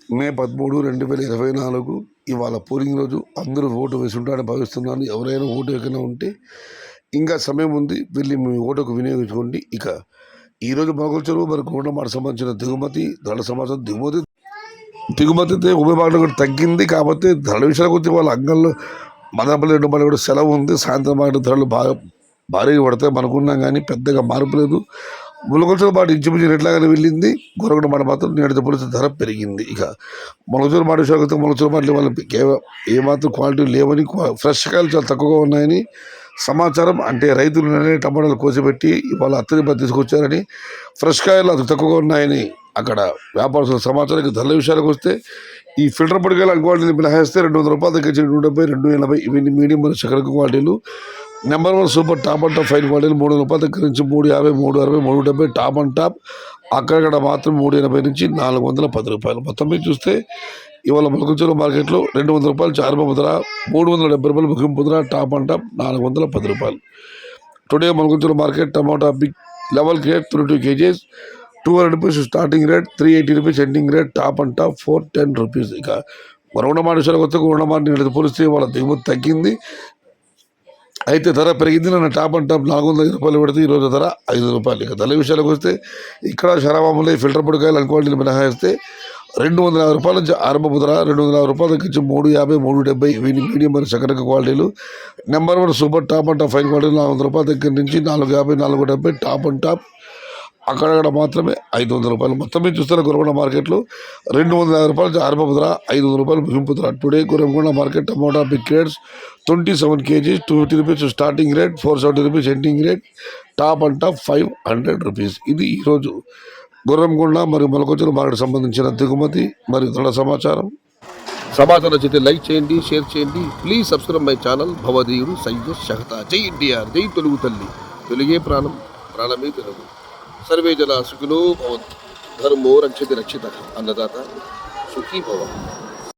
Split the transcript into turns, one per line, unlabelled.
మే 13, 2024 ఇవాళ పోలింగ్ రోజు. అందరూ ఓటు వేసి ఉంటారని భావిస్తున్నాను. ఎవరైనా ఓటు వేయకుండా ఉంటే ఇంకా సమయం ఉంది, వెళ్ళి మీ ఓటుకు వినియోగించుకోండి. ఇక ఈరోజు మొగల్చెరువు మరి గోండమాట సంబంధించిన దిగుమతి ధరల సమాచారం. దిగుమతి అయితే ఉభయ భాగంలో కూడా తగ్గింది. కాకపోతే ధరల విషయాలకు వచ్చి వాళ్ళ అంగంలో మదనపల్లి 2 కూడా సెలవు ఉంది. సాయంత్రం మాట ధరలు భారీగా పడతాయి మనకున్నాం, కానీ పెద్దగా మార్పు లేదు. ములగొచ్చల మాట ఇంచుమించు ఎట్లాగానే వెళ్ళింది. గొరగడ మాట మాత్రం నేటితో పోలిస్తే ధర పెరిగింది. ఇక ములగొచ్చల మాట విషయాలు ములగొచ్చల మాటలు వాళ్ళకి ఏమాత్రం క్వాలిటీ లేవని, ఫ్రెష్ కాయలు చాలా తక్కువగా ఉన్నాయని సమాచారం. అంటే రైతులు టమాటాలు కోసిపెట్టి ఇవాళ అత్తడి తీసుకొచ్చారని, ఫ్రెష్ కాయలు అతి తక్కువగా ఉన్నాయని అక్కడ వ్యాపారస్తుల సమాచారం. ధరల విషయాలకు వస్తే ఈ ఫిల్టర్ పొడికాయలు క్వాలిటీలు మినహాయిస్తే 200 రూపాయలు తగ్గించి 170, 280 ఇవన్నీ మీడియం మరియు చక్కెర క్వాలిటీలు. Number 1 super top and top fine క్వాలిటీలు 300 రూపాయల దగ్గర నుంచి 350, 360, 370 టాప్ అండ్ టాప్. అక్కడక్కడ మాత్రం 380 నుంచి 410 రూపాయలు. మొత్తం మీద చూస్తే ఇవాళ మొలకచెరువు మార్కెట్లో 200 రూపాయలు ఆరంభ ధర, 370 రూపాయలు ముగింపు ధర, టాప్ అండ్ టాప్ 410 రూపాయలు. Today Molakacheruvu market tomato big level grade 32 kgs 200 rupees starting rate, 380 rupees ending rate, top and top 410 rupees. ఇక గొరవడమాట విషయాలకు వస్తే గొరవడమాట పోలిస్తే వాళ్ళ దిగుమతి తగ్గింది, అయితే ధర పెరిగింది. నన్ను టాప్ అండ్ టాప్ 450 రూపాయలు పెడితే ఈరోజు ధర 5 రూపాయలు. ఇక ధర విషయాలకు వస్తే ఇక్కడ శరాబాములు ఫిల్టర్ పొడికాయలు క్వాలిటీలు మినహాయిస్తే 250 రూపాయల నుంచి ఆరంభపు ధర, 250 రూపాయల తగ్గించి 350, 370 ఇవి మీడియం మరియు చక్కెర క్వాలిటీలు. Number 1 super top and top fine క్వాలిటీలు 400 రూపాయల దగ్గర నుంచి 450, 470 టాప్ అండ్ టాప్. అక్కడక్కడ మాత్రమే 500 రూపాయలు. మొత్తం మీద చూస్తున్న గురకొండ మార్కెట్లో 250 రూపాయలు ఆరంభపు ధర, 500 రూపాయలు ముగింపు ధర. Today Gurakonda market tomato big rates 27 kgs 250 rupees starting rate, 470 rupees ending rate, top and top 500 rupees. ఇది ఈరోజు గుర్రంకొండ మరియు మొలకొచెరువు మార్కెట్ సంబంధించిన దిగుమతి మరియు ధరల సమాచారం. నచ్చితే లైక్ చేయండి, షేర్ చేయండి. Please subscribe my channel. భవదీయుడు సయ్యద్ షహతా. జై ఎన్టీఆర్, జై తెలుగు తల్లి, తెలుగే ప్రాణం, ప్రాణమే తెలుగు. సర్వే జన సుఖినో భవంతు. ధర్మో రక్షతి రక్షిత. అన్నదాత సుఖీ భవ.